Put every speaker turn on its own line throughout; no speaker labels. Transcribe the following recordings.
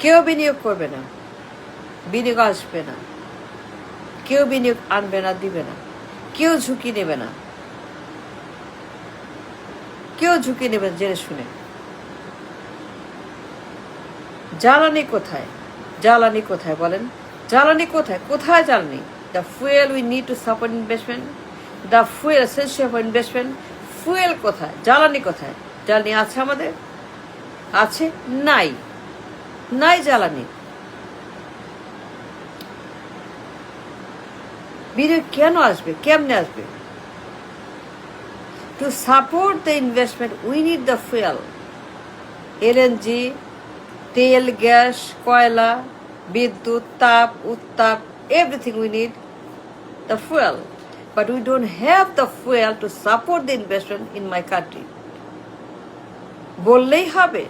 কেউ বিনিয়োগ করবে না, বিনিয়োগ আসবে না, কেউ বিনিয়োগ আনবে না, দিবে না, কেউ ঝুঁকি নেবে না, কেউ ঝুঁকি নেবে জেনে শুনে। জ্বালানি কোথায়? জ্বালানি কোথায় বলেন? জ্বালানি কোথায়? কোথায় জ্বালানি? The fuel we need to support investment, the fuel essential for investment. Fuel কোথায়? জ্বালানি কোথায়? জ্বালানি আছে আমাদের? আছে? নাই, নাই জ্বালানি। বিনিয়োগ কেন আসবে? কেমনে আসবে? To support the investment we need the fuel, LNG, তেল, গ্যাস, কয়লা, বিদ্যুৎ, তাপ, উত্তাপ, everything we need the fuel, but we don't have the fuel to support the investment in my country. বললেই হবে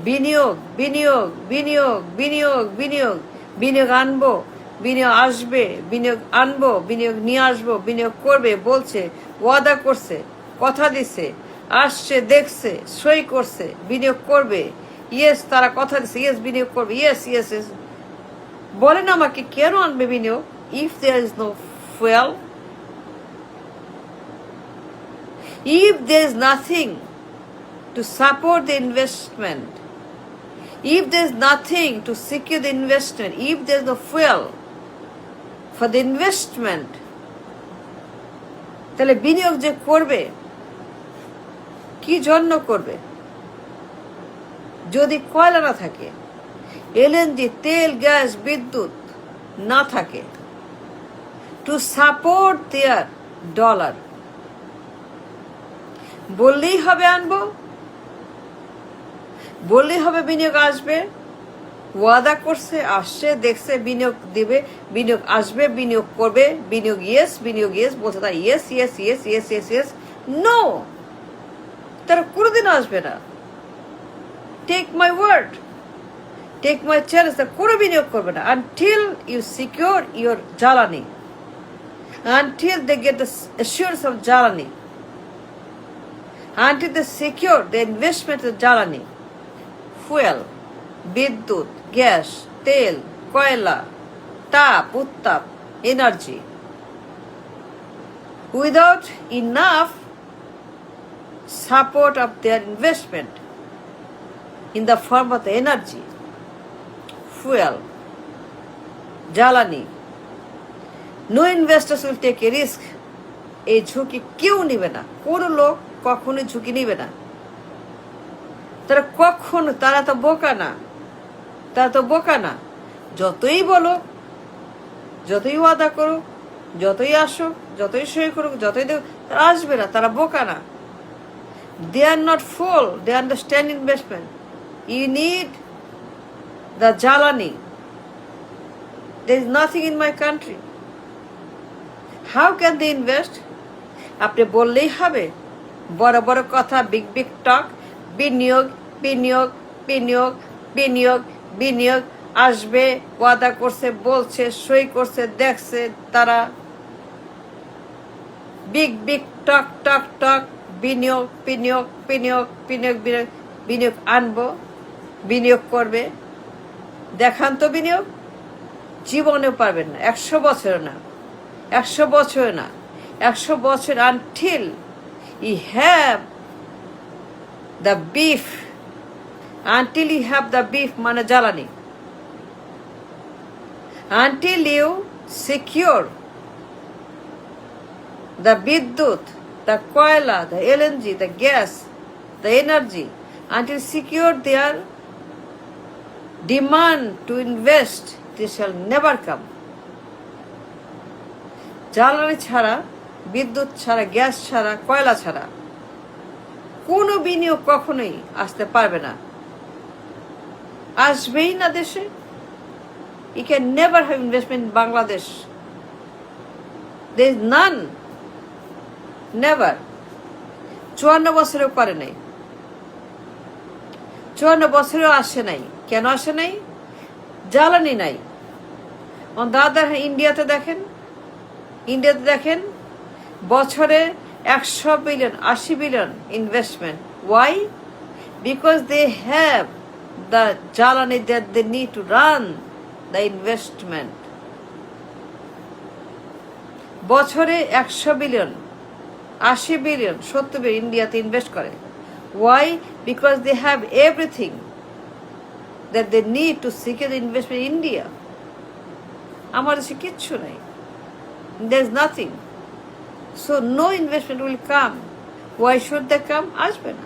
বিনিয়োগ, বিনিয়োগ, বিনিয়োগ, বিনিয়োগ, বিনিয়োগ, বিনিয়োগ আনবো, বিনিয়োগ আসবে, বিনিয়োগ আনবো, বিনিয়োগ নিয়ে আসবো, বিনিয়োগ করবে বলছে, ওয়াদা করছে, কথা দিচ্ছে, আসছে, দেখছে, সই করছে, বিনিয়োগ করবে। ইয়েস, তারা কথা দিচ্ছে, ইয়েস বিনিয়োগ করবে, ইয়েস ইয়েস ইয়েস। বলেন আমাকে কেন আনবে বিনিয়োগ? If there is no fuel, if there is nothing to support the investment, if there is nothing to secure the investment, if there is no fuel for the investment, তাহলে বিনিয়োগ যে করবে কি জন্য করবে? যদি কয়লা না থাকে, এলএনজি, তেল, গ্যাস, বিদ্যুৎ না থাকে, টু সাপোর্ট দেয়ার ডলার, বললেই হবে আনবো, বললেই হবে বিনিয়োগ আসবে, ওয়াদা করছে, আসছে, দেখছে, বিনিয়োগ দিবে, বিনিয়োগ আসবে, বিনিয়োগ করবে, বিনিয়োগ ইয়েস, বিনিয়োগ ইয়েস বলছে, তাই yes yes yes yes yes yes. No, তারা কোনোদিন আসবে না। Take my word, take my challenge, তারা কোনো বিনিয়োগ করবে না আনটিল ইউ সিকিউর ইউর জ্বালানি, until they get the assurance of jalani, until they secure the investment of jalani, fuel, বিদ্যুৎ, গ্যাস, তেল, কয়লা, তাপ, উত্তাপ, energy. Without enough support of their investment in the form of the energy, fuel, jalani, no investors will take a risk. এই ঝুঁকি কেউ নিবে না, কোনো লোক কখনোই ঝুঁকি নিবে না। তারা কখনো, তারা তো বোকা না, তারা তো বোকা না। যতই বলো, যতই ওয়াদা করো, যতই আসো, যতই সই করুক, যতই দেখ, তারা আসবে না, তারা বোকা না। They are not fool, they understand investment. You need the জ্বালানি। there is nothing in my country. How can they invest? আপনি বললেই হবে, বড় বড় কথা, বিগ বিগ টক, বিনিয়োগ, বিনিয়োগ, বিনিয়োগ, বিনিয়োগ, বিনিয়োগ আসবে, ওয়াদা করছে, বলছে, সই করছে, দেখছে, তারা বিগ বিগ টক টক টক, বিনিয়োগ, বিনিয়োগ, বিনিয়োগ, বিনিয়োগ, বিনিয়োগ, বিনিয়োগ আনবো, বিনিয়োগ করবে। দেখান তো বিনিয়োগ, জীবনেও পারবেন না, 100 বছর না, 100 বছর না, 100 বছর। Until you have the beef, until you have the beef মানে জ্বালানি, আনটিল ইউ সিকিউর দ্য বিদ্যুৎ, দ্য কয়লা, the LNG, the gas, the energy, until secure their demand to invest, this shall never come. জ্বালানি ছাড়া, বিদ্যুৎ ছাড়া, gas ছাড়া, কয়লা ছাড়া কোনো বিনিয়োগ কখনোই আসতে পারবে না, আসবেই না দেশে। You can never have investment in Bangladesh. There is none. Never. 54 বছরেও করে নাই, 54 বছরেও আসে নাই। কেন আসে নাই? জ্বালানি নাই। দাদা, ইন্ডিয়াতে দেখেন, ইন্ডিয়াতে দেখেন বছরে 100 billion, 80 billion investment. Why? Because they have the jalani that they need to run the investment. বছরে 100 বিলিয়ন 80 বিলিয়ন 70 বিলিয়ন ইন্ডিয়াতে ইনভেস্ট করে। Why? Because they have everything that they need to secure the investment in India. আমার দেশে কিচ্ছু নাই, there is nothing, so no investment will come. Why should they come? আসবে না।